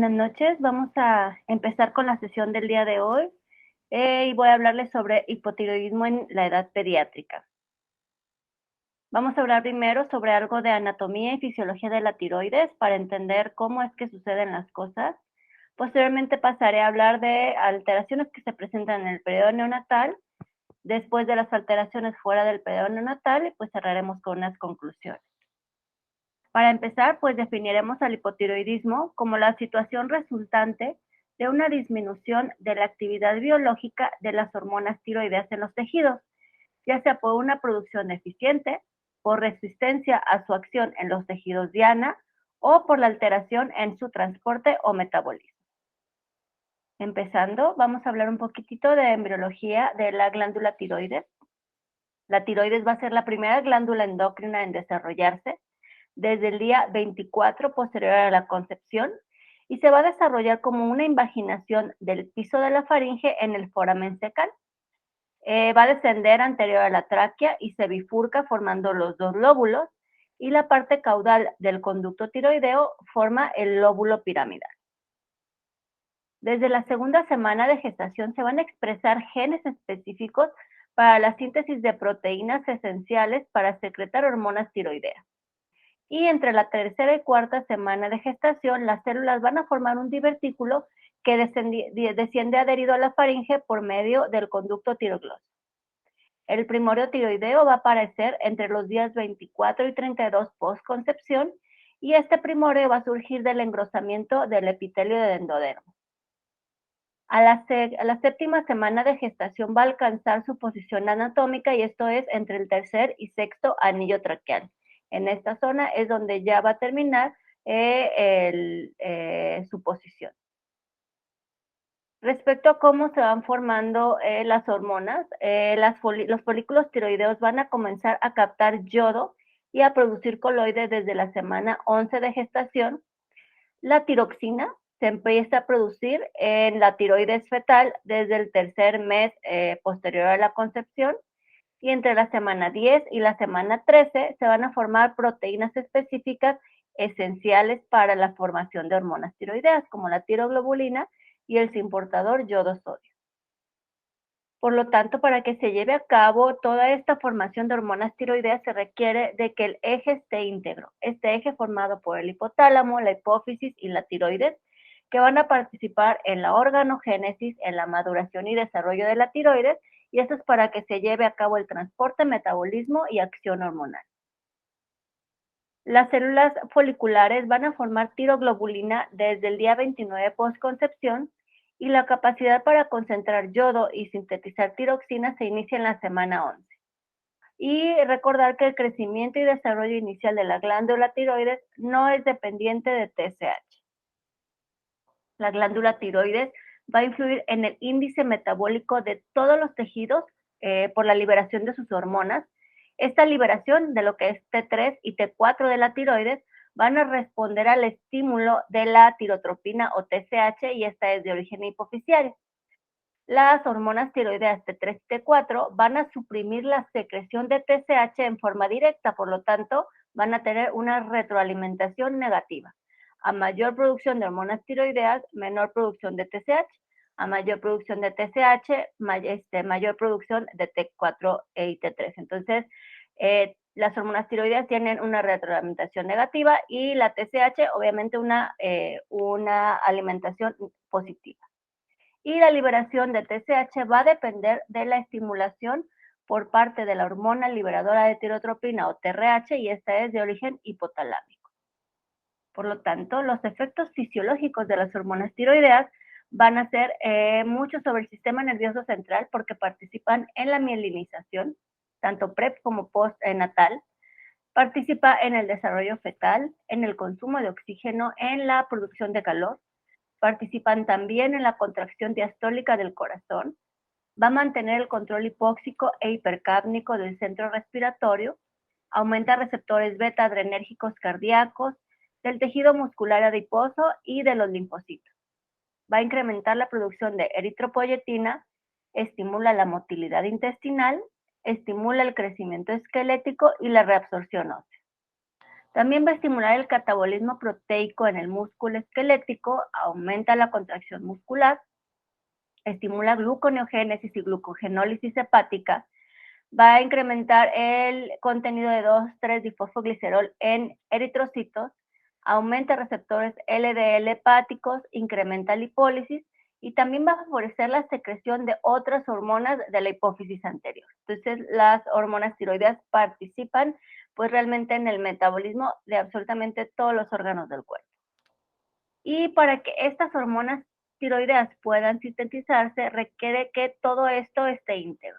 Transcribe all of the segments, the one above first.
buenas noches. Vamos a empezar con la sesión del día de hoy y voy a hablarles sobre hipotiroidismo en la edad pediátrica. Vamos a hablar primero sobre algo de anatomía y fisiología de la tiroides para entender cómo es que suceden las cosas. Posteriormente pasaré a hablar de alteraciones que se presentan en el periodo neonatal, después de las alteraciones fuera del periodo neonatal y pues cerraremos con unas conclusiones. Para empezar, pues definiremos al hipotiroidismo como la situación resultante de una disminución de la actividad biológica de las hormonas tiroideas en los tejidos, ya sea por una producción deficiente, por resistencia a su acción en los tejidos diana o por la alteración en su transporte o metabolismo. Empezando, vamos a hablar un poquitito de embriología de la glándula tiroides. La tiroides va a ser la primera glándula endocrina en desarrollarse desde el día 24 posterior a la concepción y se va a desarrollar como una invaginación del piso de la faringe en el foramen cecal. Va a descender anterior a la tráquea y se bifurca formando los dos lóbulos y la parte caudal del conducto tiroideo forma el lóbulo piramidal. Desde la segunda semana de gestación se van a expresar genes específicos para la síntesis de proteínas esenciales para secretar hormonas tiroideas. Y entre la tercera y cuarta semana de gestación, las células van a formar un divertículo que desciende adherido a la faringe por medio del conducto tiroglósico. El primorio tiroideo va a aparecer entre los días 24 y 32 postconcepción y este primorio va a surgir del engrosamiento del epitelio del endodermo. A la séptima semana de gestación va a alcanzar su posición anatómica y esto es entre el tercer y sexto anillo traqueal. En esta zona es donde ya va a terminar su posición. Respecto a cómo se van formando las hormonas, los folículos tiroideos van a comenzar a captar yodo y a producir coloides desde la semana 11 de gestación. La tiroxina se empieza a producir en la tiroides fetal desde el tercer mes posterior a la concepción y entre la semana 10 y la semana 13 se van a formar proteínas específicas esenciales para la formación de hormonas tiroideas, como la tiroglobulina y el simportador yodo-sodio. Por lo tanto, para que se lleve a cabo toda esta formación de hormonas tiroideas se requiere de que el eje esté íntegro. Este eje formado por el hipotálamo, la hipófisis y la tiroides, que van a participar en la organogénesis, en la maduración y desarrollo de la tiroides, y esto es para que se lleve a cabo el transporte, metabolismo y acción hormonal. Las células foliculares van a formar tiroglobulina desde el día 29 postconcepción y la capacidad para concentrar yodo y sintetizar tiroxina se inicia en la semana 11. Y recordar que el crecimiento y desarrollo inicial de la glándula tiroides no es dependiente de TSH. La glándula tiroides va a influir en el índice metabólico de todos los tejidos por la liberación de sus hormonas. Esta liberación de lo que es T3 y T4 de la tiroides van a responder al estímulo de la tirotropina o TSH y esta es de origen hipofisiario. Las hormonas tiroideas T3 y T4 van a suprimir la secreción de TSH en forma directa, por lo tanto, van a tener una retroalimentación negativa. A mayor producción de hormonas tiroideas, menor producción de TSH. A mayor producción de TSH, mayor producción de T4 y T3. Entonces, las hormonas tiroideas tienen una retroalimentación negativa y la TSH, obviamente, una alimentación positiva. Y la liberación de TSH va a depender de la estimulación por parte de la hormona liberadora de tirotropina o TRH y esta es de origen hipotalámico. Por lo tanto, los efectos fisiológicos de las hormonas tiroideas van a ser mucho sobre el sistema nervioso central porque participan en la mielinización, tanto pre como postnatal, participa en el desarrollo fetal, en el consumo de oxígeno, en la producción de calor, participan también en la contracción diastólica del corazón, va a mantener el control hipóxico e hipercápnico del centro respiratorio, aumenta receptores beta adrenérgicos cardíacos, del tejido muscular adiposo y de los linfocitos. Va a incrementar la producción de eritropoyetina, estimula la motilidad intestinal, estimula el crecimiento esquelético y la reabsorción ósea. También va a estimular el catabolismo proteico en el músculo esquelético, aumenta la contracción muscular, estimula gluconeogénesis y glucogenólisis hepática, va a incrementar el contenido de 2,3-difosfoglicerol en eritrocitos, aumenta receptores LDL hepáticos, incrementa lipólisis y también va a favorecer la secreción de otras hormonas de la hipófisis anterior. Entonces, las hormonas tiroideas participan pues realmente en el metabolismo de absolutamente todos los órganos del cuerpo. Y para que estas hormonas tiroideas puedan sintetizarse, requiere que todo esto esté íntegro,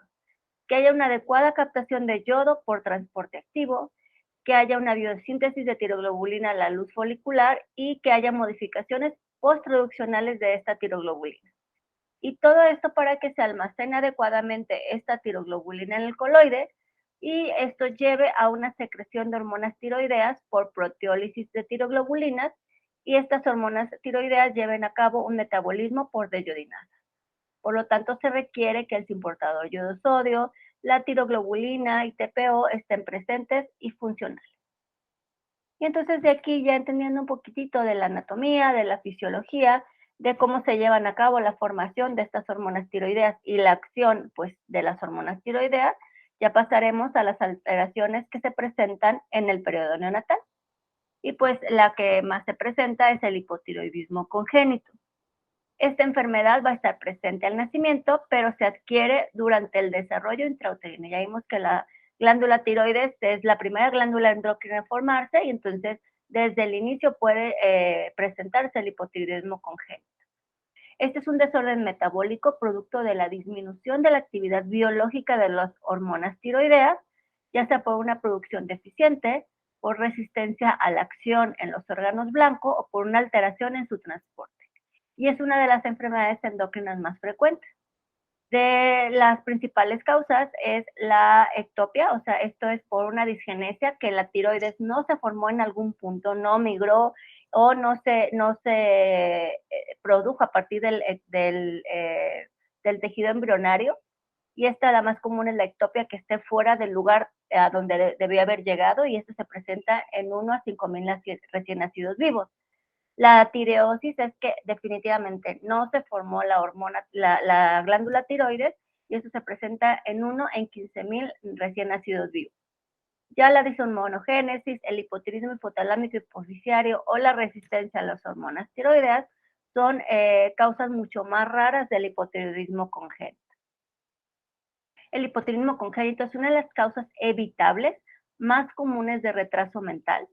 que haya una adecuada captación de yodo por transporte activo, que haya una biosíntesis de tiroglobulina a la luz folicular y que haya modificaciones postproduccionales de esta tiroglobulina. Y todo esto para que se almacene adecuadamente esta tiroglobulina en el coloide y esto lleve a una secreción de hormonas tiroideas por proteólisis de tiroglobulinas y estas hormonas tiroideas lleven a cabo un metabolismo por deyodinasa. Por lo tanto, se requiere que el simportador yodo-sodio, la tiroglobulina y TPO estén presentes y funcionales. Y entonces de aquí ya entendiendo un poquitito de la anatomía, de la fisiología, de cómo se llevan a cabo la formación de estas hormonas tiroideas y la acción pues de las hormonas tiroideas, ya pasaremos a las alteraciones que se presentan en el periodo neonatal. Y pues la que más se presenta es el hipotiroidismo congénito. Esta enfermedad va a estar presente al nacimiento, pero se adquiere durante el desarrollo intrauterino. Ya vimos que la glándula tiroides es la primera glándula endocrina en formarse y entonces desde el inicio puede presentarse el hipotiroidismo congénito. Este es un desorden metabólico producto de la disminución de la actividad biológica de las hormonas tiroideas, ya sea por una producción deficiente, por resistencia a la acción en los órganos blancos o por una alteración en su transporte. Y es una de las enfermedades endocrinas más frecuentes. De las principales causas es la ectopia, o sea, esto es por una disgenesia que la tiroides no se formó en algún punto, no migró o no se produjo a partir del tejido embrionario. Y esta, la más común, es la ectopia que esté fuera del lugar a donde debió haber llegado y esto se presenta en 1 a 5,000 recién nacidos vivos. La tireosis es que definitivamente no se formó la hormona, la glándula tiroides, y eso se presenta en 1 en 15,000 recién nacidos vivos. Ya la dishormonogénesis, el hipotiroidismo hipotalámico hipofisiario o la resistencia a las hormonas tiroideas son causas mucho más raras del hipotiroidismo congénito. El hipotiroidismo congénito es una de las causas evitables más comunes de retraso mental.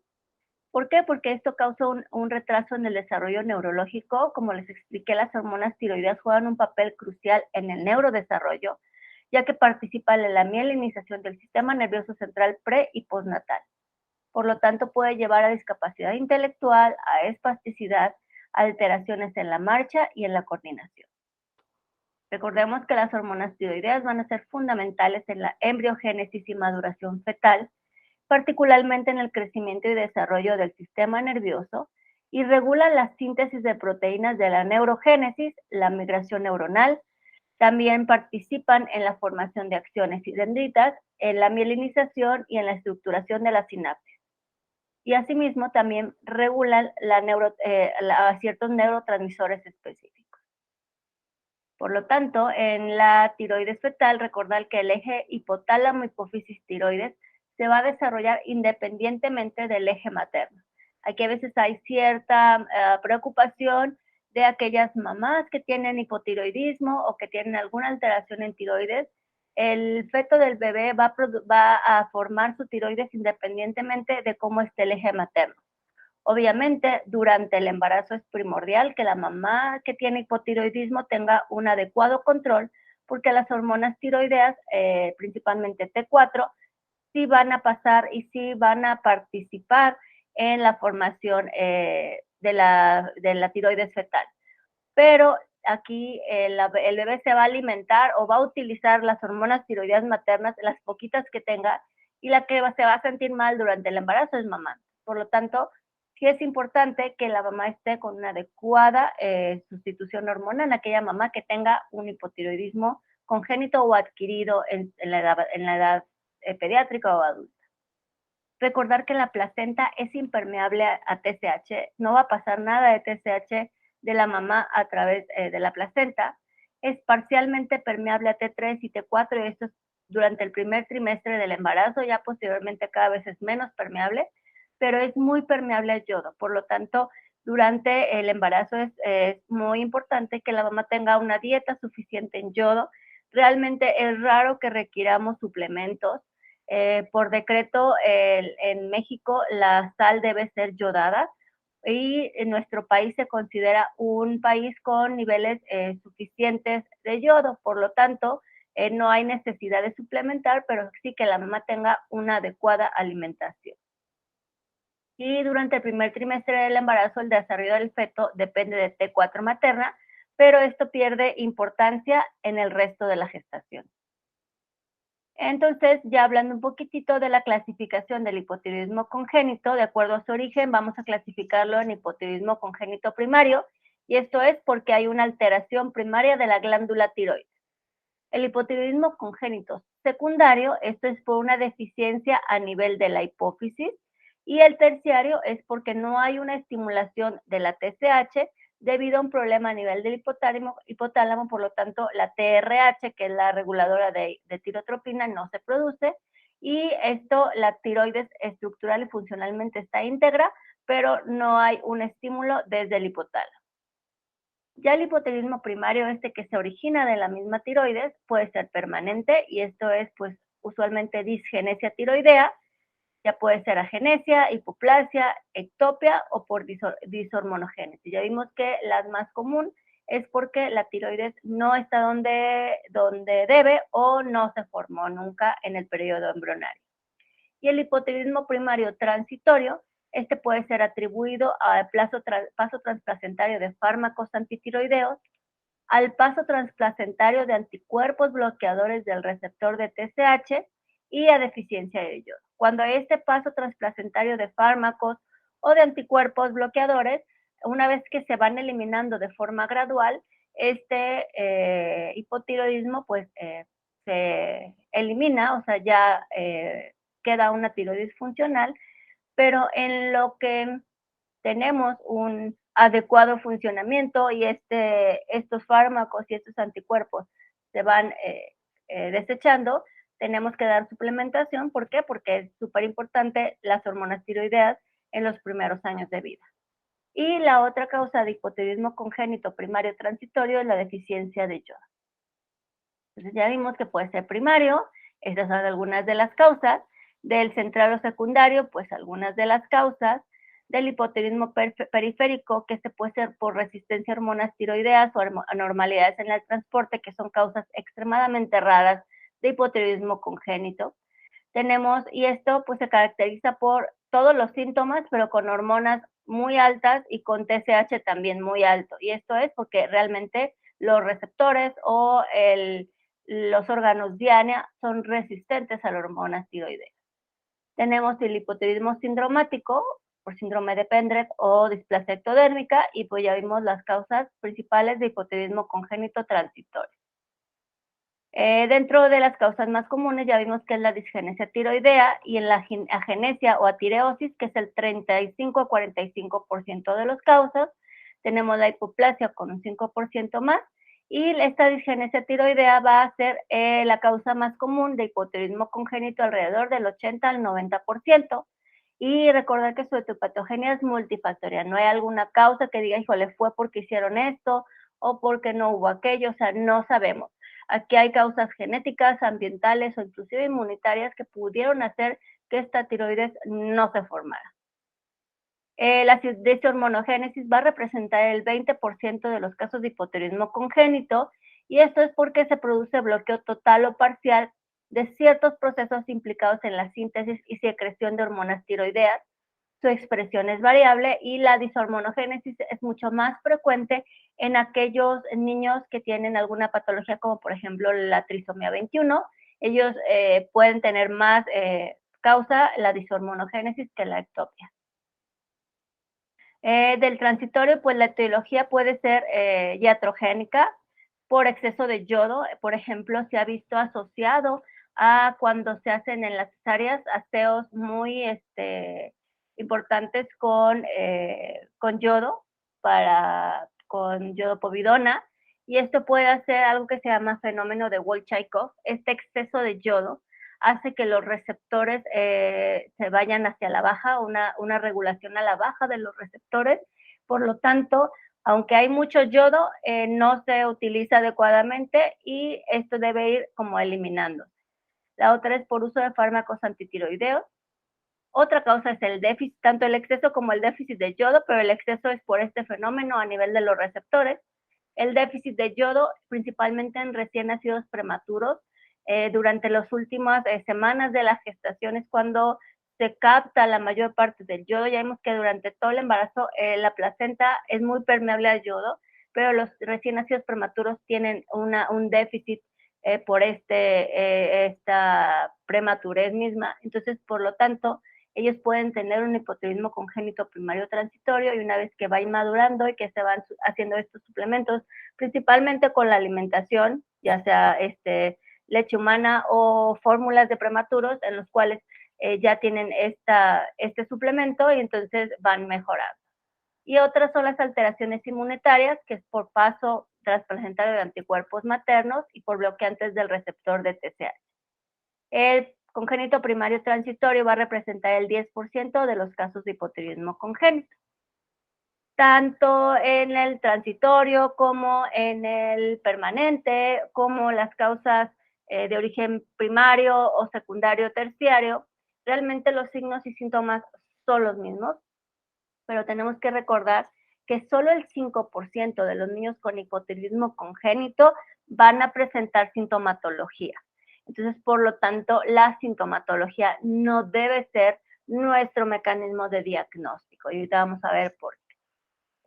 ¿Por qué? Porque esto causa un retraso en el desarrollo neurológico. Como les expliqué, las hormonas tiroideas juegan un papel crucial en el neurodesarrollo, ya que participan en la mielinización del sistema nervioso central pre y postnatal. Por lo tanto, puede llevar a discapacidad intelectual, a espasticidad, a alteraciones en la marcha y en la coordinación. Recordemos que las hormonas tiroideas van a ser fundamentales en la embriogénesis y maduración fetal, particularmente en el crecimiento y desarrollo del sistema nervioso, y regulan la síntesis de proteínas de la neurogénesis, la migración neuronal. También participan en la formación de axones y dendritas, en la mielinización y en la estructuración de las sinapsis. Y asimismo también regulan ciertos neurotransmisores específicos. Por lo tanto, en la tiroides fetal, recordar que el eje hipotálamo-hipófisis-tiroides se va a desarrollar independientemente del eje materno. Aquí a veces hay cierta preocupación de aquellas mamás que tienen hipotiroidismo o que tienen alguna alteración en tiroides. El feto del bebé va a formar su tiroides independientemente de cómo esté el eje materno. Obviamente, durante el embarazo es primordial que la mamá que tiene hipotiroidismo tenga un adecuado control, porque las hormonas tiroideas, principalmente T4, sí van a pasar y sí van a participar en la formación de la tiroides fetal. Pero aquí el bebé se va a alimentar o va a utilizar las hormonas tiroideas maternas, las poquitas que tenga, y la que se va a sentir mal durante el embarazo es mamá. Por lo tanto, sí es importante que la mamá esté con una adecuada sustitución hormonal, aquella mamá que tenga un hipotiroidismo congénito o adquirido en la edad pediátrica o adulta. Recordar que la placenta es impermeable a TSH, no va a pasar nada de TSH de la mamá a través de la placenta. Es parcialmente permeable a T3 y T4, y esto es durante el primer trimestre del embarazo, ya posteriormente cada vez es menos permeable, pero es muy permeable al yodo. Por lo tanto, durante el embarazo es muy importante que la mamá tenga una dieta suficiente en yodo. Realmente es raro que requiramos suplementos. Por decreto, en México la sal debe ser yodada, y en nuestro país se considera un país con niveles suficientes de yodo. Por lo tanto, no hay necesidad de suplementar, pero sí que la mamá tenga una adecuada alimentación. Y durante el primer trimestre del embarazo, el desarrollo del feto depende de T4 materna, pero esto pierde importancia en el resto de la gestación. Entonces, ya hablando un poquitito de la clasificación del hipotiroidismo congénito, de acuerdo a su origen, vamos a clasificarlo en hipotiroidismo congénito primario, y esto es porque hay una alteración primaria de la glándula tiroides. El hipotiroidismo congénito secundario, esto es por una deficiencia a nivel de la hipófisis, y el terciario es porque no hay una estimulación de la TSH debido a un problema a nivel del hipotálamo, por lo tanto la TRH, que es la reguladora de tirotropina, no se produce, y esto, la tiroides estructural y funcionalmente está íntegra, pero no hay un estímulo desde el hipotálamo. Ya el hipotiroidismo primario, que se origina de la misma tiroides, puede ser permanente, y esto es pues usualmente disgenesia tiroidea, ya puede ser agenesia, hipoplasia, ectopia o por dishormonogénesis. Ya vimos que la más común es porque la tiroides no está donde debe o no se formó nunca en el periodo embrionario. Y el hipotiroidismo primario transitorio, puede ser atribuido al paso transplacentario de fármacos antitiroideos, al paso transplacentario de anticuerpos bloqueadores del receptor de TSH y a deficiencia de yodo. Cuando este paso transplacentario de fármacos o de anticuerpos bloqueadores, una vez que se van eliminando de forma gradual, hipotiroidismo pues se elimina, o sea, ya queda una tiroides funcional, pero en lo que tenemos un adecuado funcionamiento y estos fármacos y estos anticuerpos se van desechando, tenemos que dar suplementación. ¿Por qué? Porque es súper importante las hormonas tiroideas en los primeros años de vida. Y la otra causa de hipotiroidismo congénito primario transitorio es la deficiencia de yodo. Entonces ya vimos que puede ser primario, estas son algunas de las causas. Del central o secundario, pues algunas de las causas. Del hipotiroidismo periférico, que puede ser por resistencia a hormonas tiroideas o anormalidades en el transporte, que son causas extremadamente raras de hipotiroidismo congénito. Y esto pues se caracteriza por todos los síntomas, pero con hormonas muy altas y con TSH también muy alto. Y esto es porque realmente los receptores o los órganos diana son resistentes a las hormonas tiroideas. Tenemos el hipotiroidismo sindromático, por síndrome de Pendred o displasia ectodérmica, y pues ya vimos las causas principales de hipotiroidismo congénito transitorio. Dentro de las causas más comunes ya vimos que es la disgenesia tiroidea, y en la agenesia o atireosis, que es el 35 a 45% de las causas, tenemos la hipoplasia con un 5% más, y esta disgenesia tiroidea va a ser la causa más común de hipotiroidismo congénito, alrededor del 80 al 90%. Y recordar que su etiopatogenia es multifactorial, no hay alguna causa que diga, híjole, fue porque hicieron esto o porque no hubo aquello, o sea, no sabemos. Aquí hay causas genéticas, ambientales o inclusive inmunitarias que pudieron hacer que esta tiroides no se formara. La deshormonogénesis va a representar el 20% de los casos de hipotiroidismo congénito, y esto es porque se produce bloqueo total o parcial de ciertos procesos implicados en la síntesis y secreción de hormonas tiroideas. Su expresión es variable, y la dishormonogénesis es mucho más frecuente en aquellos niños que tienen alguna patología, como por ejemplo la trisomía 21. Ellos pueden tener más causa la dishormonogénesis que la ectopia. Del transitorio, pues la etiología puede ser iatrogénica por exceso de yodo. Por ejemplo, se ha visto asociado a cuando se hacen en las cesáreas aseos muy importantes con yodo, con yodo povidona, y esto puede hacer algo que se llama fenómeno de Wolff-Chaikoff. Este exceso de yodo hace que los receptores se vayan hacia la baja, una regulación a la baja de los receptores. Por lo tanto, aunque hay mucho yodo, no se utiliza adecuadamente y esto debe ir como eliminando. La otra es por uso de fármacos antitiroideos. Otra causa es el déficit, tanto el exceso como el déficit de yodo, pero el exceso es por este fenómeno a nivel de los receptores. El déficit de yodo, principalmente en recién nacidos prematuros, durante las últimas semanas de la gestación es cuando se capta la mayor parte del yodo. Ya vemos que durante todo el embarazo la placenta es muy permeable al yodo, pero los recién nacidos prematuros tienen un déficit por esta prematurez misma. Entonces, por lo tanto, ellos pueden tener un hipotiroidismo congénito primario transitorio y una vez que va madurando y que se van haciendo estos suplementos, principalmente con la alimentación, ya sea leche humana o fórmulas de prematuros en los cuales ya tienen este suplemento y entonces van mejorando. Y otras son las alteraciones inmunitarias, que es por paso transplacentario de anticuerpos maternos y por bloqueantes del receptor de TSH. El congénito primario transitorio va a representar el 10% de los casos de hipotiroidismo congénito. Tanto en el transitorio como en el permanente, como las causas de origen primario o secundario o terciario, realmente los signos y síntomas son los mismos, pero tenemos que recordar que solo el 5% de los niños con hipotiroidismo congénito van a presentar sintomatología. Entonces, por lo tanto, la sintomatología no debe ser nuestro mecanismo de diagnóstico. Y ahorita vamos a ver por qué.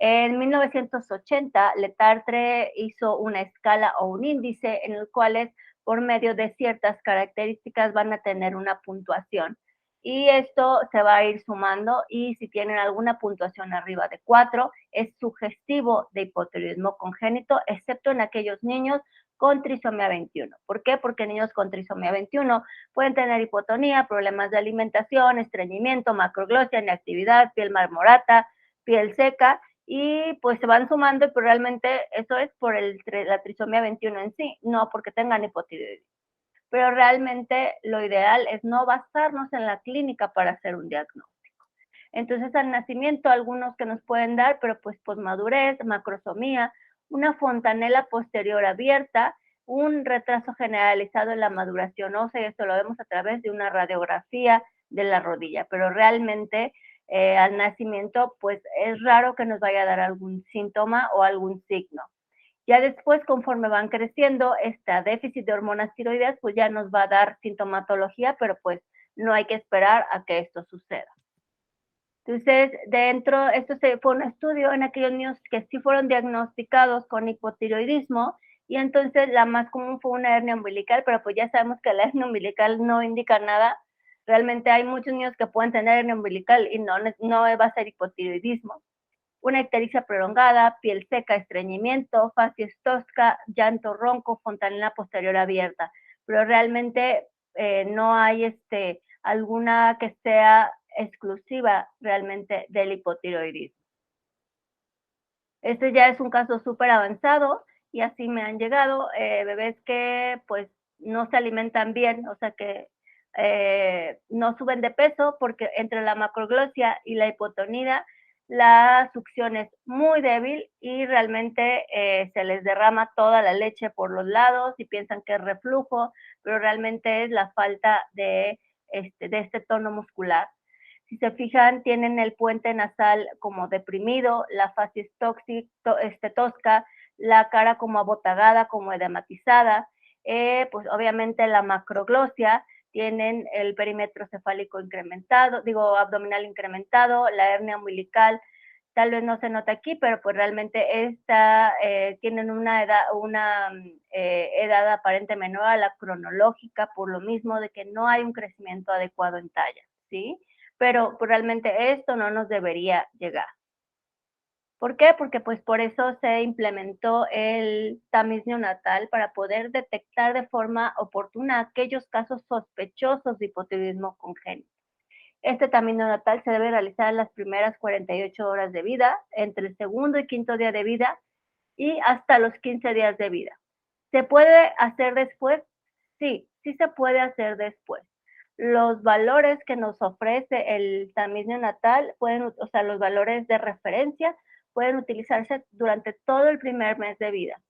En 1980, Letartre hizo una escala o un índice en el cual por medio de ciertas características van a tener una puntuación. Y esto se va a ir sumando y si tienen alguna puntuación arriba de 4, es sugestivo de hipotiroidismo congénito, excepto en aquellos niños con trisomía 21. ¿Por qué? Porque niños con trisomía 21 pueden tener hipotonía, problemas de alimentación, estreñimiento, macroglosia, inactividad, piel marmorata, piel seca, y pues se van sumando, pero realmente eso es por la trisomía 21 en sí, no porque tengan hipotiroidismo. Pero realmente lo ideal es no basarnos en la clínica para hacer un diagnóstico. Entonces, al nacimiento, algunos que nos pueden dar, pero pues posmadurez, macrosomía, una fontanela posterior abierta, un retraso generalizado en la maduración ósea, y esto lo vemos a través de una radiografía de la rodilla, pero realmente al nacimiento, pues es raro que nos vaya a dar algún síntoma o algún signo. Ya después, conforme van creciendo, este déficit de hormonas tiroideas, pues ya nos va a dar sintomatología, pero pues no hay que esperar a que esto suceda. Entonces, esto fue un estudio en aquellos niños que sí fueron diagnosticados con hipotiroidismo, y entonces la más común fue una hernia umbilical, pero pues ya sabemos que la hernia umbilical no indica nada. Realmente hay muchos niños que pueden tener hernia umbilical y no va a ser hipotiroidismo. Una ictericia prolongada, piel seca, estreñimiento, facies tosca, llanto ronco, fontanela posterior abierta. Pero realmente no hay alguna que sea exclusiva realmente del hipotiroidismo. Este ya es un caso súper avanzado y así me han llegado bebés que pues no se alimentan bien, o sea que no suben de peso porque entre la macroglosia y la hipotonía la succión es muy débil y realmente se les derrama toda la leche por los lados y piensan que es reflujo, pero realmente es la falta de este tono muscular. Si se fijan, tienen el puente nasal como deprimido, la facies tosca, la cara como abotagada, como edematizada, pues obviamente la macroglosia, tienen el perímetro cefálico incrementado, abdominal incrementado, la hernia umbilical, tal vez no se nota aquí, pero pues realmente tienen una edad aparente menor a la cronológica por lo mismo de que no hay un crecimiento adecuado en talla, ¿sí? Pero pues, realmente esto no nos debería llegar. ¿Por qué? Porque pues por eso se implementó el tamiz neonatal para poder detectar de forma oportuna aquellos casos sospechosos de hipotiroidismo congénito. Este tamiz neonatal se debe realizar en las primeras 48 horas de vida, entre el segundo y quinto día de vida y hasta los 15 días de vida. ¿Se puede hacer después? Sí, sí se puede hacer después. Los valores que nos ofrece el tamiz neonatal pueden, o sea, los valores de referencia pueden utilizarse durante todo el primer mes de vida,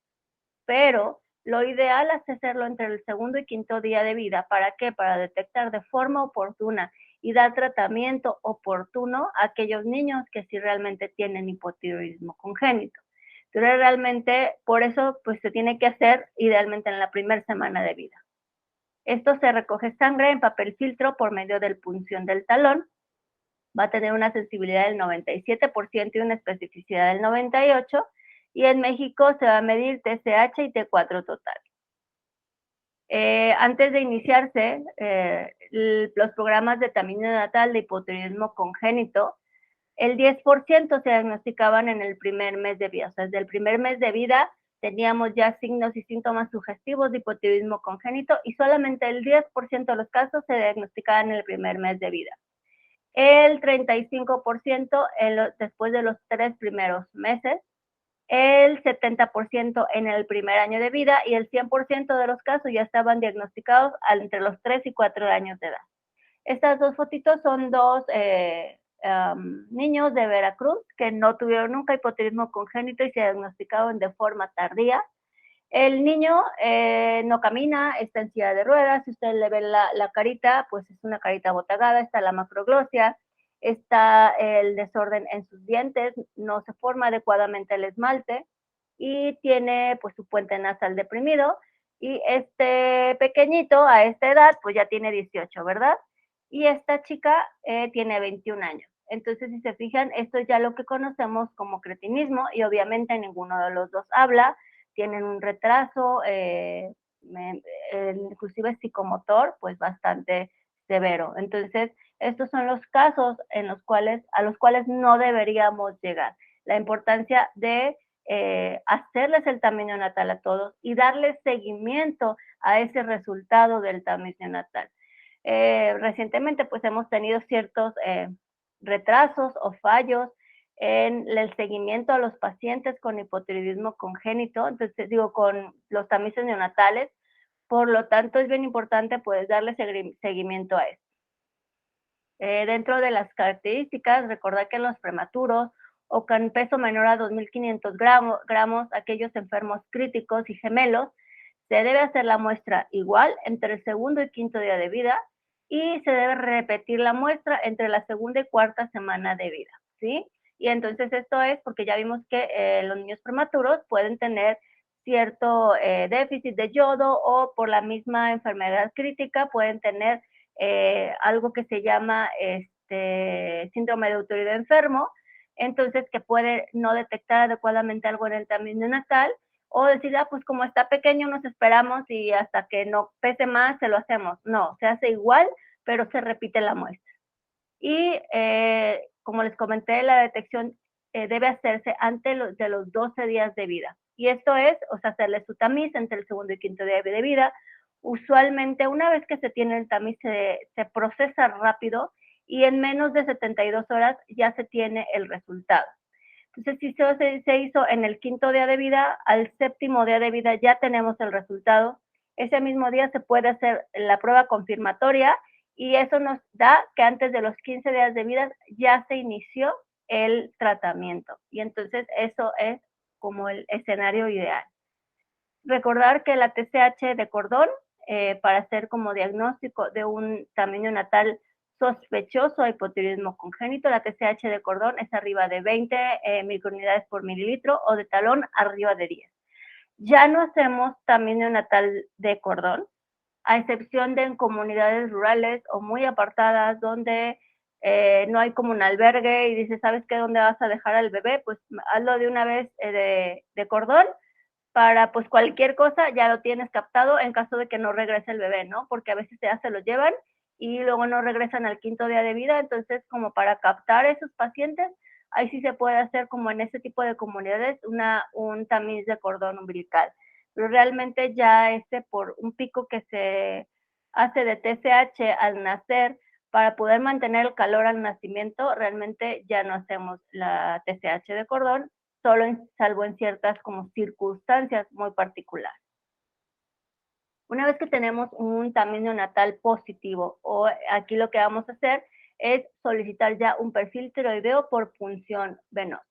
pero lo ideal es hacerlo entre el segundo y quinto día de vida. ¿Para qué? Para detectar de forma oportuna y dar tratamiento oportuno a aquellos niños que sí realmente tienen hipotiroidismo congénito. Pero realmente, por eso, pues se tiene que hacer idealmente en la primera semana de vida. Esto se recoge sangre en papel filtro por medio del punción del talón. Va a tener una sensibilidad del 97% y una especificidad del 98%, y en México se va a medir TSH y T4 total. Antes de iniciarse los programas de tamiz neonatal de hipotiroidismo congénito, el 10% se diagnosticaban en el primer mes de vida. O sea, desde el primer mes de vida teníamos ya signos y síntomas sugestivos de hipotiroidismo congénito y solamente el 10% de los casos se diagnosticaban en el primer mes de vida. El 35% después de los 3 primeros meses, el 70% en el primer año de vida y el 100% de los casos ya estaban diagnosticados entre los 3 y 4 años de edad. Estas dos fotitos son dos niños de Veracruz que no tuvieron nunca hipotiroidismo congénito y se diagnosticaron de forma tardía. El niño no camina, está en silla de ruedas. Si usted le ve la carita, pues es una carita botagada, está la macroglosia, está el desorden en sus dientes, no se forma adecuadamente el esmalte y tiene pues su puente nasal deprimido. Y este pequeñito a esta edad pues ya tiene 18, ¿verdad? Y esta chica tiene 21 años. Entonces, si se fijan, esto es ya lo que conocemos como cretinismo y obviamente ninguno de los dos habla, tienen un retraso, inclusive psicomotor, pues bastante severo. Entonces, estos son los casos a los cuales no deberíamos llegar. La importancia de hacerles el tamiz neonatal a todos y darles seguimiento a ese resultado del tamiz neonatal. Recientemente pues hemos tenido ciertos retrasos o fallos en el seguimiento a los pacientes con hipotiroidismo congénito, entonces digo, con los tamices neonatales, por lo tanto es bien importante pues darle seguimiento a esto. Dentro de las características, recordar que en los prematuros o con peso menor a 2.500 gramos, aquellos enfermos críticos y gemelos, se debe hacer la muestra igual entre el segundo y quinto día de vida y se debe repetir la muestra entre la segunda y cuarta semana de vida, ¿sí? Y entonces esto es porque ya vimos que los niños prematuros pueden tener cierto déficit de yodo o por la misma enfermedad crítica pueden tener algo que se llama síndrome de autoridad enfermo, entonces que puede no detectar adecuadamente algo en el tamiz neonatal o decir, pues como está pequeño nos esperamos y hasta que no pese más se lo hacemos. No, se hace igual, pero se repite la muestra. Y como les comenté, la detección debe hacerse antes de los 12 días de vida. Y esto es, o sea, hacerle su tamiz entre el segundo y quinto día de vida. Usualmente, una vez que se tiene el tamiz, se procesa rápido y en menos de 72 horas ya se tiene el resultado. Entonces, si se hizo en el quinto día de vida, al séptimo día de vida ya tenemos el resultado. Ese mismo día se puede hacer la prueba confirmatoria y eso nos da que antes de los 15 días de vida ya se inició el tratamiento. Y entonces eso es como el escenario ideal. Recordar que la TSH de cordón, para hacer como diagnóstico de un tamaño natal sospechoso a hipotiroidismo congénito, la TSH de cordón es arriba de 20 microunidades por mililitro o de talón arriba de 10. Ya no hacemos tamaño natal de cordón, a excepción de en comunidades rurales o muy apartadas donde no hay como un albergue y dices, ¿sabes qué? ¿Dónde vas a dejar al bebé? Pues hazlo de una vez de cordón para pues cualquier cosa ya lo tienes captado en caso de que no regrese el bebé, ¿no? Porque a veces ya se lo llevan y luego no regresan al quinto día de vida, entonces como para captar a esos pacientes, ahí sí se puede hacer, como en ese tipo de comunidades, un tamiz de cordón umbilical. Pero realmente ya por un pico que se hace de TSH al nacer, para poder mantener el calor al nacimiento, realmente ya no hacemos la TSH de cordón, salvo en ciertas como circunstancias muy particulares. Una vez que tenemos un tamiz neonatal positivo, o aquí lo que vamos a hacer es solicitar ya un perfil tiroideo por punción venosa.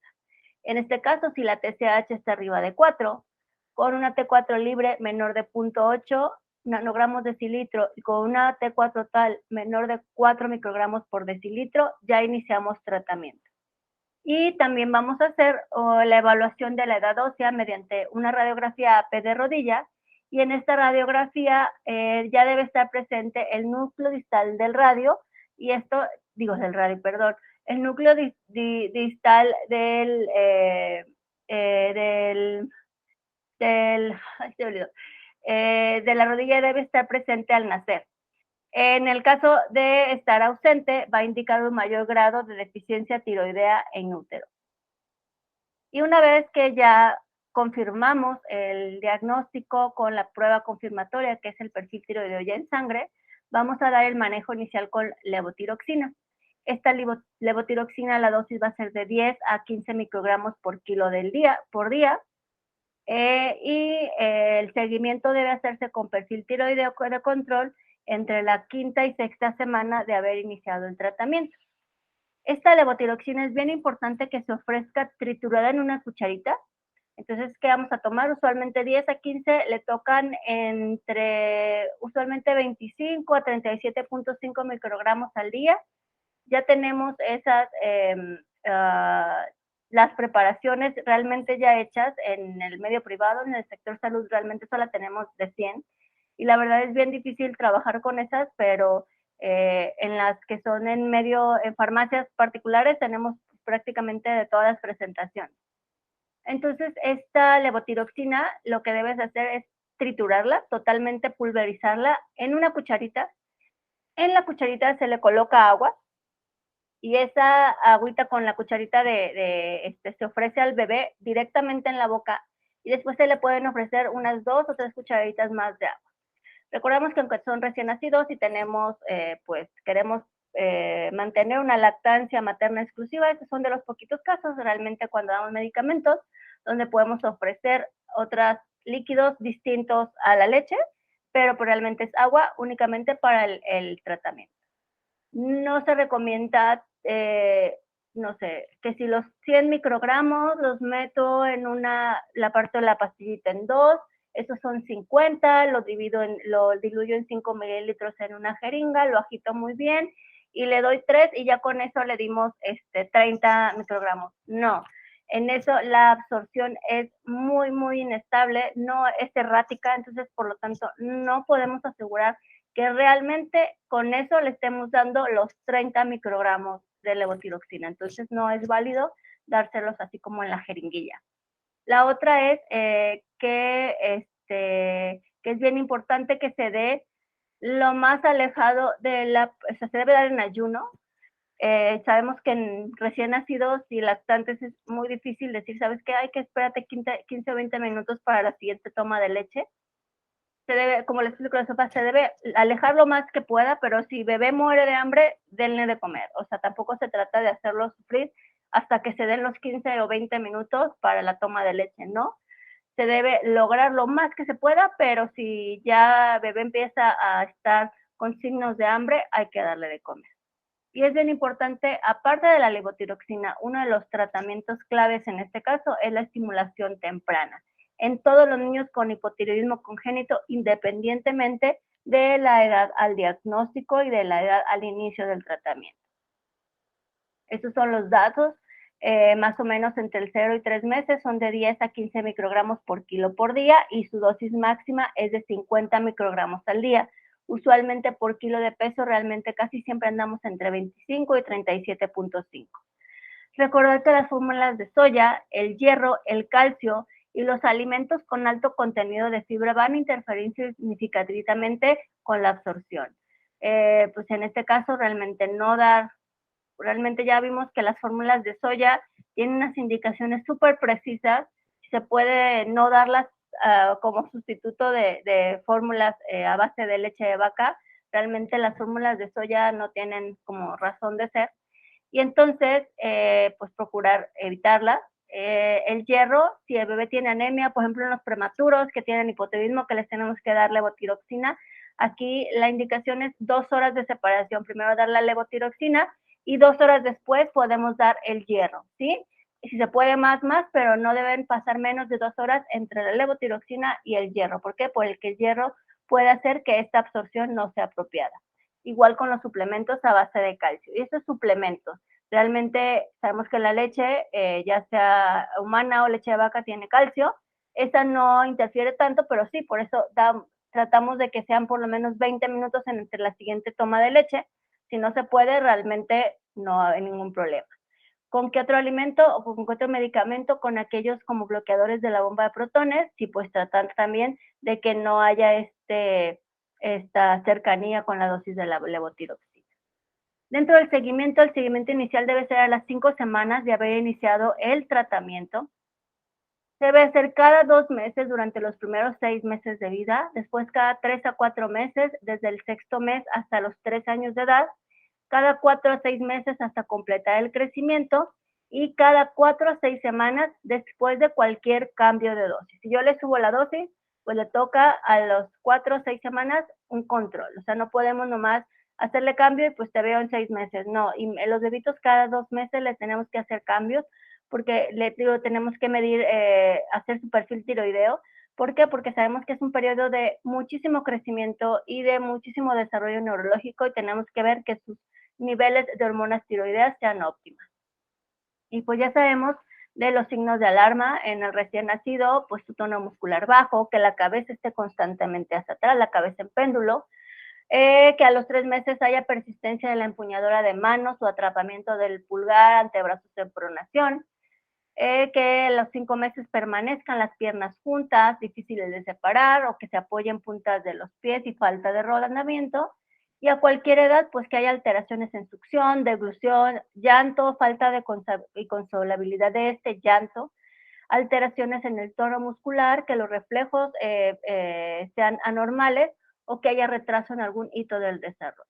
En este caso, si la TSH está arriba de 4, con una T4 libre menor de 0.8 nanogramos decilitro y con una T4 tal menor de 4 microgramos por decilitro, ya iniciamos tratamiento. Y también vamos a hacer la evaluación de la edad ósea mediante una radiografía AP de rodilla, y en esta radiografía ya debe estar presente el núcleo distal del radio, y el núcleo distal de la rodilla debe estar presente al nacer. En el caso de estar ausente, va a indicar un mayor grado de deficiencia tiroidea en útero. Y una vez que ya confirmamos el diagnóstico con la prueba confirmatoria, que es el perfil tiroideo ya en sangre, vamos a dar el manejo inicial con levotiroxina. Esta levotiroxina, la dosis va a ser de 10 a 15 microgramos por kilo por día. Y el seguimiento debe hacerse con perfil tiroideo de control entre la quinta y sexta semana de haber iniciado el tratamiento. Esta levotiroxina es bien importante que se ofrezca triturada en una cucharita. Entonces, ¿qué vamos a tomar? Usualmente 10 a 15 le tocan entre usualmente 25 a 37.5 microgramos al día. Ya tenemos las preparaciones realmente ya hechas en el medio privado, en el sector salud realmente solo tenemos de 100, y la verdad es bien difícil trabajar con esas, pero en las que son en farmacias particulares tenemos prácticamente de todas las presentaciones. Entonces, esta levotiroxina lo que debes hacer es triturarla, totalmente pulverizarla en una cucharita. En la cucharita se le coloca agua, y esa agüita con la cucharita se ofrece al bebé directamente en la boca, y después se le pueden ofrecer unas 2 o 3 cucharaditas más de agua. Recordemos que aunque son recién nacidos y queremos mantener una lactancia materna exclusiva, estos son de los poquitos casos realmente cuando damos medicamentos donde podemos ofrecer otros líquidos distintos a la leche, pero realmente es agua únicamente para el tratamiento. No se recomienda, no sé, que si los 100 microgramos los meto en la parte de la pastillita en 2, esos son 50, lo diluyo en 5 mililitros en una jeringa, lo agito muy bien y le doy 3 y ya con eso le dimos 30 microgramos. No, en eso la absorción es muy, muy inestable, no es errática, entonces por lo tanto no podemos asegurar que realmente con eso le estemos dando los 30 microgramos de levotiroxina. Entonces no es válido dárselos así como en la jeringuilla. La otra es que es bien importante que se dé lo más alejado se debe dar en ayuno. Sabemos que en recién nacidos y lactantes es muy difícil decir, ¿sabes qué? Hay que espérate 15 o 20 minutos para la siguiente toma de leche. Se debe, como les explico, se debe alejar lo más que pueda, pero si bebé muere de hambre, denle de comer. O sea, tampoco se trata de hacerlo sufrir hasta que se den los 15 o 20 minutos para la toma de leche, ¿no? Se debe lograr lo más que se pueda, pero si ya bebé empieza a estar con signos de hambre, hay que darle de comer. Y es bien importante, aparte de la levotiroxina, uno de los tratamientos claves en este caso es la estimulación temprana en todos los niños con hipotiroidismo congénito, independientemente de la edad al diagnóstico y de la edad al inicio del tratamiento. Estos son los datos, más o menos entre el 0 y 3 meses son de 10 a 15 microgramos por kilo por día y su dosis máxima es de 50 microgramos al día. Usualmente por kilo de peso realmente casi siempre andamos entre 25 y 37.5. Recordar que las fórmulas de soya, el hierro, el calcio y los alimentos con alto contenido de fibra van a interferir significativamente con la absorción. Pues en este caso realmente no dar realmente ya vimos que las fórmulas de soya tienen unas indicaciones súper precisas, se puede no darlas como sustituto de fórmulas a base de leche de vaca, realmente las fórmulas de soya no tienen como razón de ser, y entonces, pues procurar evitarlas. El hierro, si el bebé tiene anemia, por ejemplo, en los prematuros que tienen hipotiroidismo, que les tenemos que dar levotiroxina, aquí la indicación es 2 horas de separación. Primero dar la levotiroxina y 2 horas después podemos dar el hierro, ¿sí? Y si se puede más, pero no deben pasar menos de 2 horas entre la levotiroxina y el hierro. ¿Por qué? Porque el hierro puede hacer que esta absorción no sea apropiada. Igual con los suplementos a base de calcio. Y estos suplementos, realmente sabemos que la leche, ya sea humana o leche de vaca, tiene calcio. Esa no interfiere tanto, pero sí, por eso tratamos de que sean por lo menos 20 minutos entre la siguiente toma de leche. Si no se puede, realmente no hay ningún problema. ¿Con qué otro alimento o con qué otro medicamento? Con aquellos como bloqueadores de la bomba de protones, y pues tratar también de que no haya esta cercanía con la dosis de la levotiroxina. Dentro del seguimiento, el seguimiento inicial debe ser a las 5 semanas de haber iniciado el tratamiento. Debe ser cada 2 meses durante los primeros 6 meses de vida, después cada 3 a 4 meses, desde el sexto mes hasta los 3 años de edad, cada 4 a 6 meses hasta completar el crecimiento y cada 4 a 6 semanas después de cualquier cambio de dosis. Si yo le subo la dosis, pues le toca a los 4 o 6 semanas un control. O sea, no podemos nomás hacerle cambio y pues te veo en 6 meses. No, y los bebitos cada 2 meses les tenemos que hacer cambios porque le digo, tenemos que medir, hacer su perfil tiroideo. ¿Por qué? Porque sabemos que es un periodo de muchísimo crecimiento y de muchísimo desarrollo neurológico y tenemos que ver que sus niveles de hormonas tiroideas sean óptimas. Y pues ya sabemos de los signos de alarma en el recién nacido, pues su tono muscular bajo, que la cabeza esté constantemente hacia atrás, la cabeza en péndulo, que a los 3 meses haya persistencia de la empuñadura de manos o atrapamiento del pulgar, antebrazos en pronación, que a los 5 meses permanezcan las piernas juntas, difíciles de separar, o que se apoyen puntas de los pies y falta de rodamiento, y a cualquier edad, pues que haya alteraciones en succión, deglución, llanto, falta de consolabilidad de este llanto, alteraciones en el tono muscular, que los reflejos sean anormales o que haya retraso en algún hito del desarrollo.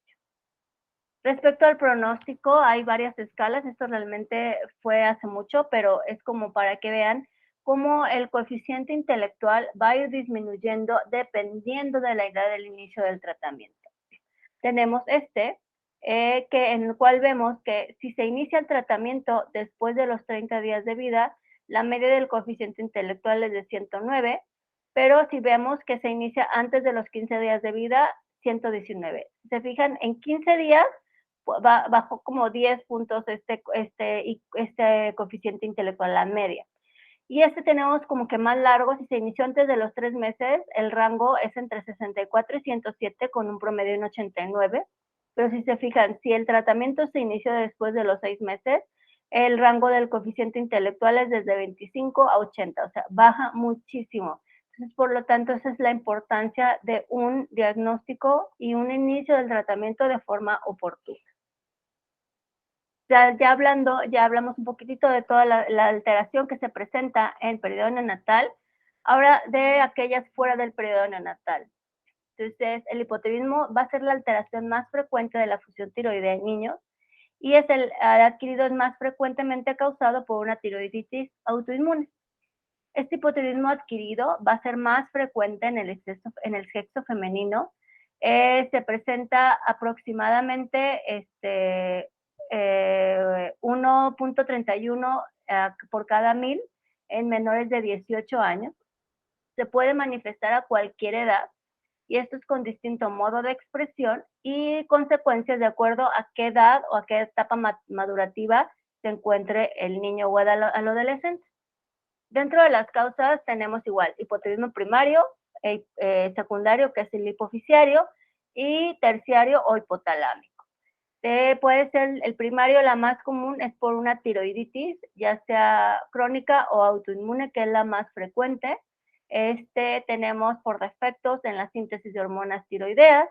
Respecto al pronóstico, hay varias escalas, esto realmente fue hace mucho, pero es como para que vean cómo el coeficiente intelectual va a ir disminuyendo dependiendo de la edad del inicio del tratamiento. Tenemos que en el cual vemos que si se inicia el tratamiento después de los 30 días de vida, la media del coeficiente intelectual es de 109, pero si vemos que se inicia antes de los 15 días de vida, 119. Si se fijan, en 15 días bajó como 10 puntos este coeficiente intelectual, la media. Y tenemos como que más largo, si se inició antes de los 3 meses, el rango es entre 64 y 107 con un promedio en 89, pero si se fijan, si el tratamiento se inició después de los 6 meses, el rango del coeficiente intelectual es desde 25 a 80, o sea, baja muchísimo. Entonces, por lo tanto, esa es la importancia de un diagnóstico y un inicio del tratamiento de forma oportuna. Ya hablamos un poquitito de toda la alteración que se presenta en el periodo neonatal, ahora de aquellas fuera del periodo neonatal. Entonces, el hipotiroidismo va a ser la alteración más frecuente de la función tiroidea en niños y el adquirido es más frecuentemente causado por una tiroiditis autoinmune. Este hipotiroidismo adquirido va a ser más frecuente en el sexo femenino. Se presenta aproximadamente 1.31 por cada 1000 en menores de 18 años. Se puede manifestar a cualquier edad y esto es con distinto modo de expresión y consecuencias de acuerdo a qué edad o a qué etapa madurativa se encuentre el niño o el adolescente. Dentro de las causas tenemos igual hipotiroidismo primario, secundario, que es el hipoficiario, y terciario o hipotalámico. Puede ser el primario, la más común es por una tiroiditis, ya sea crónica o autoinmune, que es la más frecuente. Tenemos por defectos en la síntesis de hormonas tiroideas,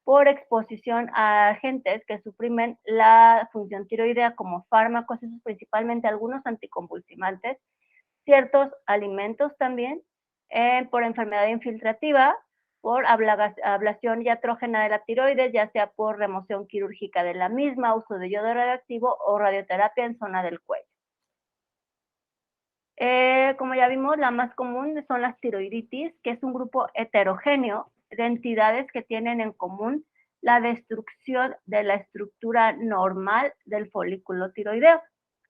por exposición a agentes que suprimen la función tiroidea como fármacos, esos principalmente algunos anticonvulsivantes, ciertos alimentos también, por enfermedad infiltrativa, por ablación iatrógena de la tiroides, ya sea por remoción quirúrgica de la misma, uso de yodo radioactivo o radioterapia en zona del cuello. Como ya vimos, la más común son las tiroiditis, que es un grupo heterogéneo de entidades que tienen en común la destrucción de la estructura normal del folículo tiroideo.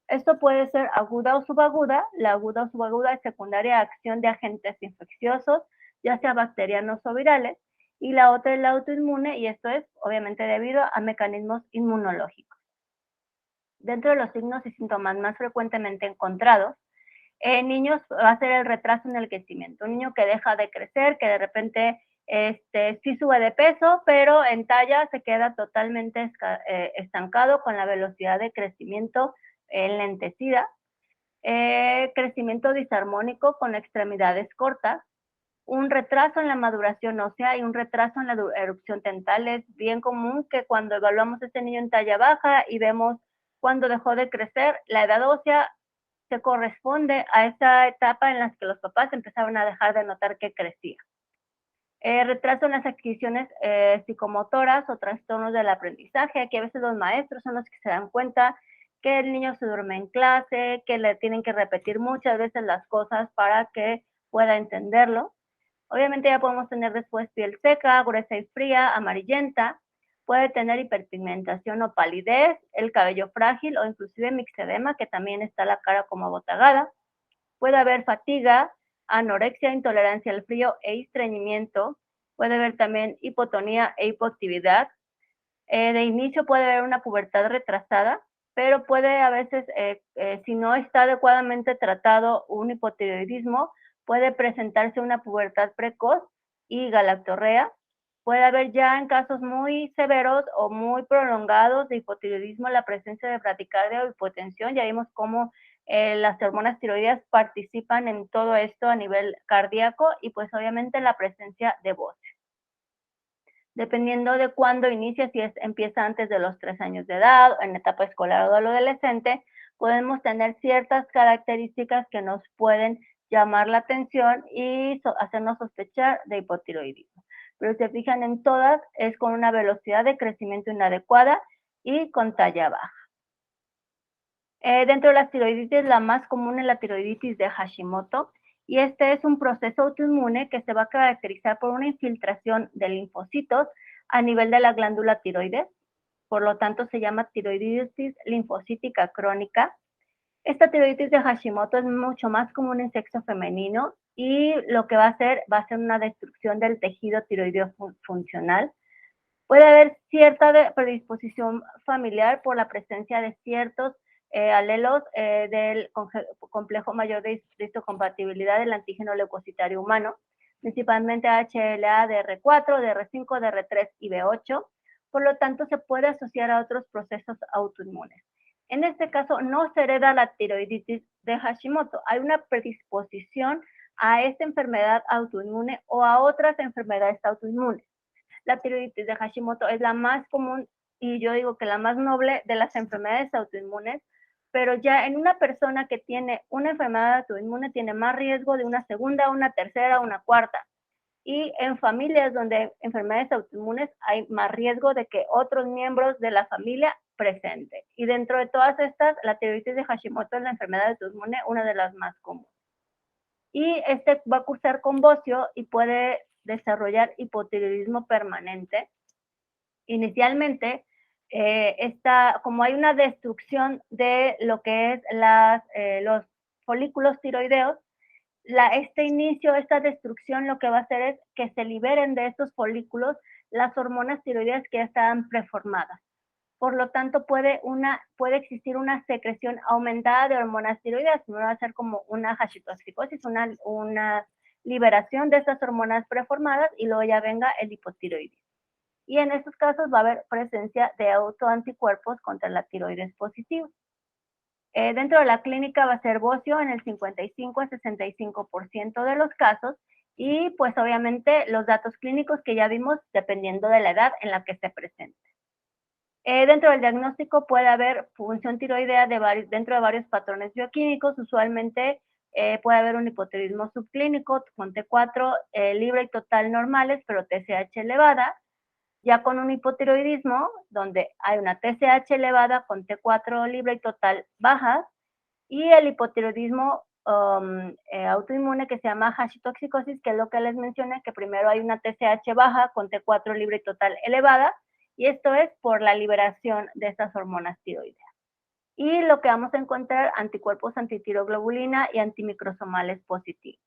Esto puede ser aguda o subaguda. La aguda o subaguda es secundaria a acción de agentes infecciosos, ya sea bacterianos o virales, y la otra es la autoinmune, y esto es obviamente debido a mecanismos inmunológicos. Dentro de los signos y síntomas más frecuentemente encontrados, en niños va a ser el retraso en el crecimiento. Un niño que deja de crecer, que de repente sí sube de peso, pero en talla se queda totalmente estancado con la velocidad de crecimiento enlentecida. Crecimiento disarmónico con extremidades cortas, un retraso en la maduración ósea y un retraso en la erupción dental. Es bien común que cuando evaluamos a este niño en talla baja y vemos cuando dejó de crecer, la edad ósea se corresponde a esa etapa en la que los papás empezaron a dejar de notar que crecía. Retraso en las adquisiciones psicomotoras o trastornos del aprendizaje. Aquí a veces los maestros son los que se dan cuenta que el niño se duerme en clase, que le tienen que repetir muchas veces las cosas para que pueda entenderlo. Obviamente ya podemos tener después piel seca, gruesa y fría, amarillenta. Puede tener hiperpigmentación o palidez, el cabello frágil o inclusive mixedema, que también está la cara como abotagada. Puede haber fatiga, anorexia, intolerancia al frío e estreñimiento. Puede haber también hipotonía e hipoactividad. De inicio puede haber una pubertad retrasada, pero puede a veces, si no está adecuadamente tratado un hipotiroidismo, puede presentarse una pubertad precoz y galactorrea. Puede haber ya en casos muy severos o muy prolongados de hipotiroidismo la presencia de bradicardia o hipotensión. Ya vimos cómo las hormonas tiroideas participan en todo esto a nivel cardíaco y pues obviamente la presencia de voz. Dependiendo de cuándo inicia, si empieza antes de los 3 años de edad, en etapa escolar o adolescente, podemos tener ciertas características que nos pueden llamar la atención y hacernos sospechar de hipotiroidismo. Pero si se fijan en todas, es con una velocidad de crecimiento inadecuada y con talla baja. Dentro de las tiroiditis, la más común es la tiroiditis de Hashimoto, y este es un proceso autoinmune que se va a caracterizar por una infiltración de linfocitos a nivel de la glándula tiroides. Por lo tanto, se llama tiroiditis linfocítica crónica. Esta tiroiditis de Hashimoto es mucho más común en sexo femenino y lo que va a hacer una destrucción del tejido tiroideo funcional. Puede haber cierta predisposición familiar por la presencia de ciertos alelos del complejo mayor de histocompatibilidad del antígeno leucocitario humano, principalmente HLA, DR4, DR5, DR3 y B8. Por lo tanto, se puede asociar a otros procesos autoinmunes. En este caso, no se hereda la tiroiditis de Hashimoto. Hay una predisposición a esta enfermedad autoinmune o a otras enfermedades autoinmunes. La tiroiditis de Hashimoto es la más común y yo digo que la más noble de las enfermedades autoinmunes, pero ya en una persona que tiene una enfermedad autoinmune tiene más riesgo de una segunda, una tercera, una cuarta. Y en familias donde hay enfermedades autoinmunes hay más riesgo de que otros miembros de la familia presenten. Y dentro de todas estas, la tiroiditis de Hashimoto es la enfermedad autoinmune, una de las más comunes. Y este va a cursar con bocio y puede desarrollar hipotiroidismo permanente. Inicialmente, como hay una destrucción de lo que es los folículos tiroideos, esta destrucción lo que va a hacer es que se liberen de estos folículos las hormonas tiroideas que ya estaban preformadas. Por lo tanto, puede existir una secreción aumentada de hormonas tiroideas, no va a ser como una hashimotoxicosis, una liberación de estas hormonas preformadas y luego ya venga el hipotiroidismo. Y en estos casos va a haber presencia de autoanticuerpos contra la tiroides positiva. Dentro de la clínica va a ser bocio en el 55 a 65% de los casos y pues obviamente los datos clínicos que ya vimos dependiendo de la edad en la que se presente. Dentro del diagnóstico puede haber función tiroidea dentro de varios patrones bioquímicos, usualmente puede haber un hipotiroidismo subclínico con T4 libre y total normales, pero TSH elevada, ya con un hipotiroidismo donde hay una TSH elevada con T4 libre y total baja, y el hipotiroidismo autoinmune que se llama hashitoxicosis, que es lo que les mencioné, que primero hay una TSH baja con T4 libre y total elevada, y esto es por la liberación de estas hormonas tiroideas. Y lo que vamos a encontrar, anticuerpos antitiroglobulina y antimicrosomales positivos.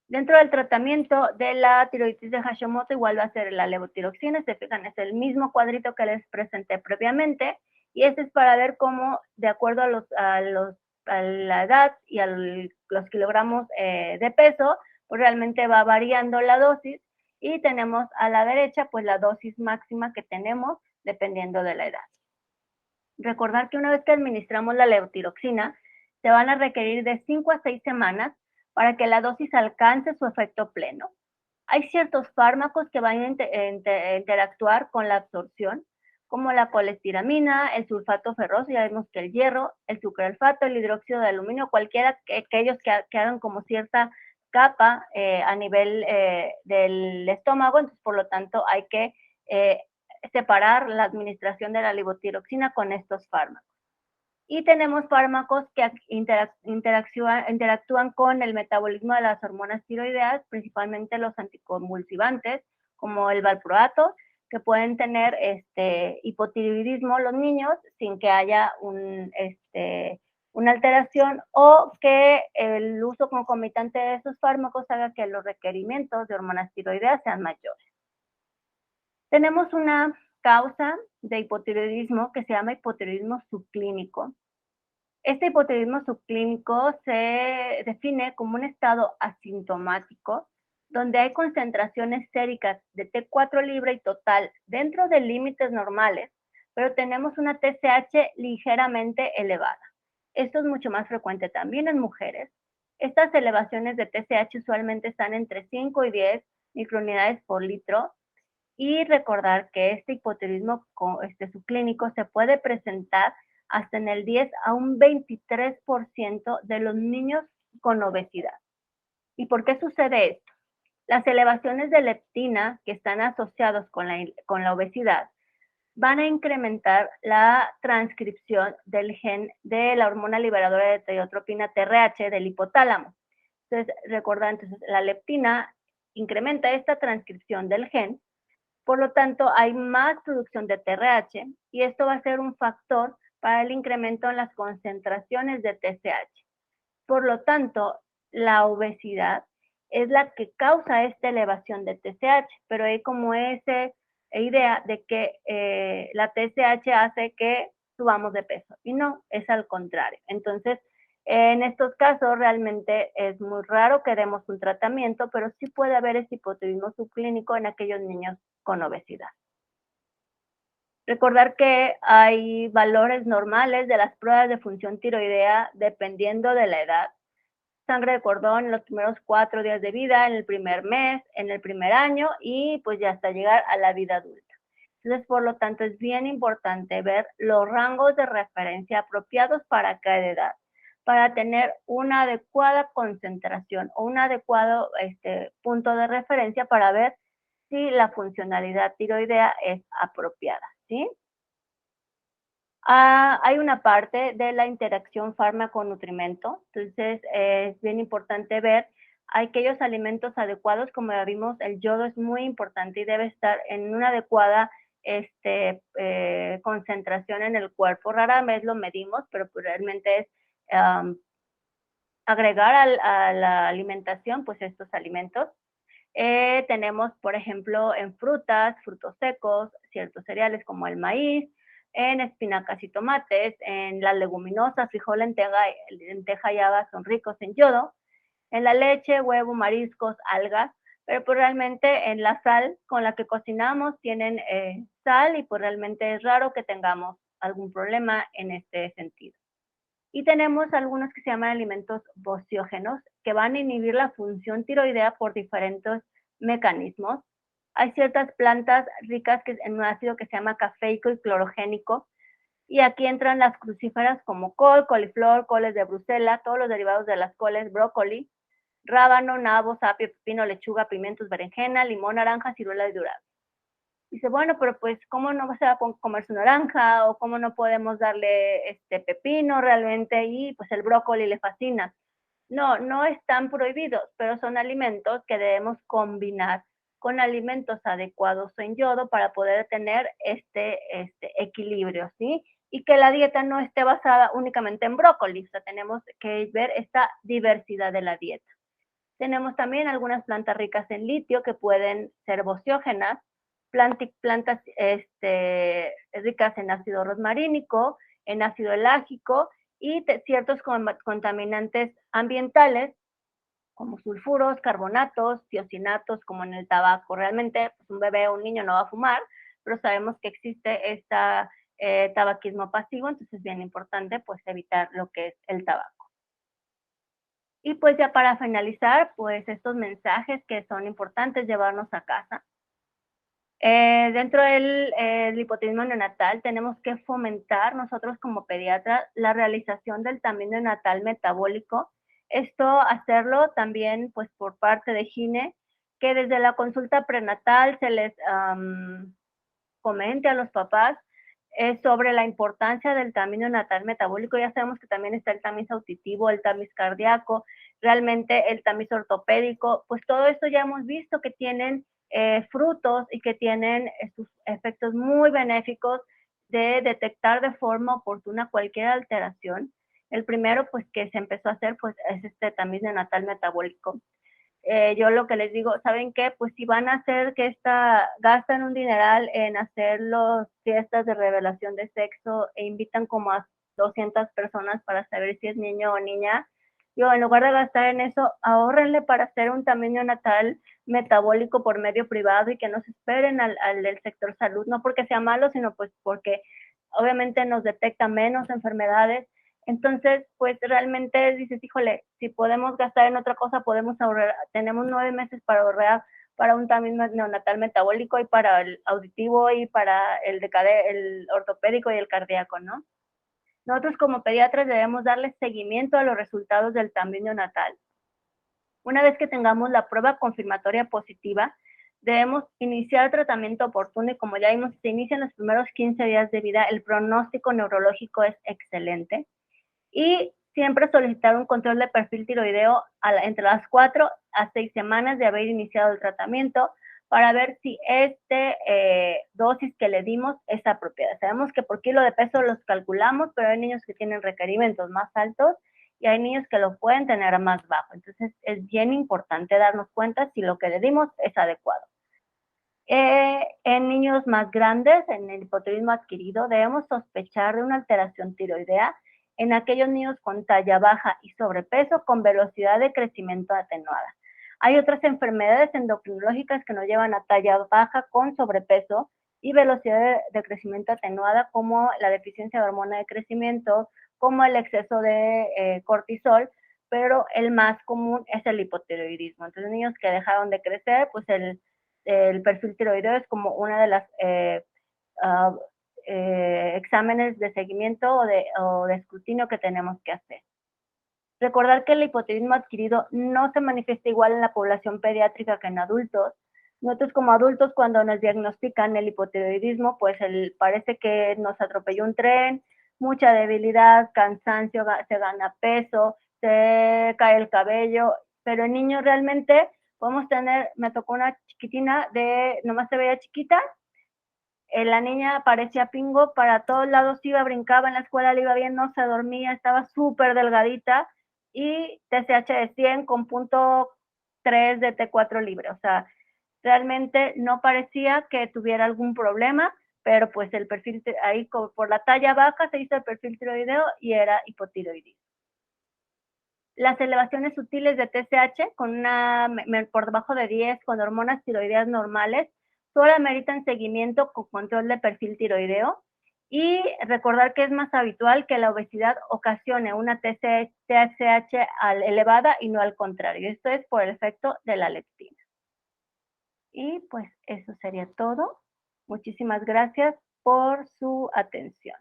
Dentro del tratamiento de la tiroiditis de Hashimoto, igual va a ser la levotiroxina, se fijan, es el mismo cuadrito que les presenté previamente, y este es para ver cómo, de acuerdo a la edad y a los kilogramos de peso, pues realmente va variando la dosis, y tenemos a la derecha, pues la dosis máxima que tenemos dependiendo de la edad. Recordar que una vez que administramos la levotiroxina, se van a requerir de 5 a 6 semanas para que la dosis alcance su efecto pleno. Hay ciertos fármacos que van a interactuar con la absorción, como la colestiramina, el sulfato ferroso, ya vemos que el hierro, el sucralfato, el hidróxido de aluminio, cualquiera que aquellos que hagan como cierta capa a nivel del estómago, entonces por lo tanto hay que separar la administración de la levotiroxina con estos fármacos. Y tenemos fármacos que interactúan con el metabolismo de las hormonas tiroideas, principalmente los anticonvulsivantes, como el valproato, que pueden tener hipotiroidismo los niños sin que haya una alteración, o que el uso concomitante de esos fármacos haga que los requerimientos de hormonas tiroideas sean mayores. Tenemos una causa de hipotiroidismo que se llama hipotiroidismo subclínico. Este hipotiroidismo subclínico se define como un estado asintomático donde hay concentraciones séricas de T4 libre y total dentro de límites normales, pero tenemos una TSH ligeramente elevada. Esto es mucho más frecuente también en mujeres. Estas elevaciones de TSH usualmente están entre 5 y 10 microunidades por litro, y recordar que este hipotiroidismo subclínico se puede presentar hasta en el 10 a un 23% de los niños con obesidad. ¿Y por qué sucede esto? Las elevaciones de leptina que están asociadas con la obesidad van a incrementar la transcripción del gen de la hormona liberadora de teiotropina TRH del hipotálamo. Entonces, recordar, la leptina incrementa esta transcripción del gen. Por lo tanto, hay más producción de TRH, y esto va a ser un factor para el incremento en las concentraciones de TSH. Por lo tanto, la obesidad es la que causa esta elevación de TSH, pero hay como esa idea de que la TSH hace que subamos de peso, y no, es al contrario. Entonces, en estos casos realmente es muy raro que demos un tratamiento, pero sí puede haber ese hipotiroidismo subclínico en aquellos niños con obesidad. Recordar que hay valores normales de las pruebas de función tiroidea dependiendo de la edad. Sangre de cordón en los primeros 4 días de vida, en el primer mes, en el primer año, y pues ya hasta llegar a la vida adulta. Entonces, por lo tanto, es bien importante ver los rangos de referencia apropiados para cada edad, para tener una adecuada concentración o un adecuado punto de referencia para ver si la funcionalidad tiroidea es apropiada, ¿sí? Hay una parte de la interacción fármaco-nutrimento, entonces es bien importante ver aquellos alimentos adecuados. Como ya vimos, el yodo es muy importante y debe estar en una adecuada concentración en el cuerpo. Rara vez lo medimos, pero pues realmente es agregar a la alimentación pues estos alimentos. Tenemos, por ejemplo, en frutas, frutos secos, ciertos cereales como el maíz, en espinacas y tomates, en las leguminosas, frijol, lenteja y habas son ricos en yodo, en la leche, huevo, mariscos, algas, pero pues realmente en la sal con la que cocinamos tienen sal, y pues realmente es raro que tengamos algún problema en este sentido. Y tenemos algunos que se llaman alimentos bociógenos, que van a inhibir la función tiroidea por diferentes mecanismos. Hay ciertas plantas ricas en un ácido que se llama cafeico y clorogénico, y aquí entran las crucíferas como col, coliflor, coles de Bruselas, todos los derivados de las coles, brócoli, rábano, nabo, apio, pepino, lechuga, pimientos, berenjena, limón, naranja, ciruela y durazno. Dice, bueno, pero pues, ¿cómo no se va a comer su naranja? ¿O cómo no podemos darle pepino realmente? Y pues el brócoli le fascina. No, no están prohibidos, pero son alimentos que debemos combinar con alimentos adecuados en yodo para poder tener este equilibrio, ¿sí? Y que la dieta no esté basada únicamente en brócoli, o sea, tenemos que ver esta diversidad de la dieta. Tenemos también algunas plantas ricas en litio que pueden ser bociógenas, plantas ricas en ácido rosmarínico, en ácido elágico y ciertos contaminantes ambientales como sulfuros, carbonatos, tiocinatos, como en el tabaco. Realmente, pues, un bebé o un niño no va a fumar, pero sabemos que existe tabaquismo pasivo, entonces es bien importante pues evitar lo que es el tabaco. Y pues ya para finalizar, pues estos mensajes que son importantes llevarnos a casa. Dentro del hipotiroidismo neonatal tenemos que fomentar nosotros como pediatras la realización del tamiz neonatal metabólico. Esto hacerlo también pues por parte de GINE, que desde la consulta prenatal se les comente a los papás sobre la importancia del tamiz neonatal metabólico. Ya sabemos que también está el tamiz auditivo, el tamiz cardíaco, realmente el tamiz ortopédico, pues todo esto ya hemos visto que tienen frutos y que tienen sus efectos muy benéficos de detectar de forma oportuna cualquier alteración. El primero, pues, que se empezó a hacer, pues, es este tamiz neonatal metabólico. Yo lo que les digo, ¿saben qué? Pues si van a hacer gastan un dineral en hacer las fiestas de revelación de sexo e invitan como a 200 personas para saber si es niño o niña, yo en lugar de gastar en eso, ahórrenle para hacer un tamaño natal metabólico por medio privado y que no se esperen al del sector salud, no porque sea malo, sino pues porque obviamente nos detecta menos enfermedades. Entonces, pues realmente dices, híjole, si podemos gastar en otra cosa, podemos ahorrar, tenemos 9 meses para ahorrar para un tamiz neonatal metabólico y para el auditivo y para el ortopédico y el cardíaco, ¿no? Nosotros como pediatras debemos darle seguimiento a los resultados del tamiz neonatal. Una vez que tengamos la prueba confirmatoria positiva, debemos iniciar tratamiento oportuno y como ya vimos, si se inician los primeros 15 días de vida, el pronóstico neurológico es excelente. Y siempre solicitar un control de perfil tiroideo entre las 4 a 6 semanas de haber iniciado el tratamiento para ver si dosis que le dimos es apropiada. Sabemos que por kilo de peso los calculamos, pero hay niños que tienen requerimientos más altos y hay niños que lo pueden tener más bajo. Entonces es bien importante darnos cuenta si lo que le dimos es adecuado. En niños más grandes, en el hipotiroidismo adquirido, debemos sospechar de una alteración tiroidea en aquellos niños con talla baja y sobrepeso con velocidad de crecimiento atenuada. Hay otras enfermedades endocrinológicas que nos llevan a talla baja con sobrepeso y velocidad de crecimiento atenuada, como la deficiencia de hormona de crecimiento, como el exceso de cortisol, pero el más común es el hipotiroidismo. Entonces, niños que dejaron de crecer, pues el perfil tiroideo es como una de las exámenes de seguimiento o de escrutinio que tenemos que hacer. Recordar que el hipotiroidismo adquirido no se manifiesta igual en la población pediátrica que en adultos. Nosotros como adultos cuando nos diagnostican el hipotiroidismo, pues parece que nos atropelló un tren, mucha debilidad, cansancio, se gana peso, se cae el cabello, pero en niños realmente podemos tener, me tocó una chiquitina nomás se veía chiquita, la niña parecía pingo, para todos lados iba, brincaba, en la escuela le iba bien, no se dormía, estaba súper delgadita y TSH de 100 con .3 de T4 libre, o sea, realmente no parecía que tuviera algún problema, pero pues el perfil, ahí por la talla baja se hizo el perfil tiroideo y era hipotiroidismo. Las elevaciones sutiles de TSH por debajo de 10 con hormonas tiroideas normales solo ameritan seguimiento con control de perfil tiroideo Y recordar que es más habitual que la obesidad ocasione una TSH elevada y no al contrario. Esto es por el efecto de la leptina. Y pues eso sería todo. Muchísimas gracias por su atención.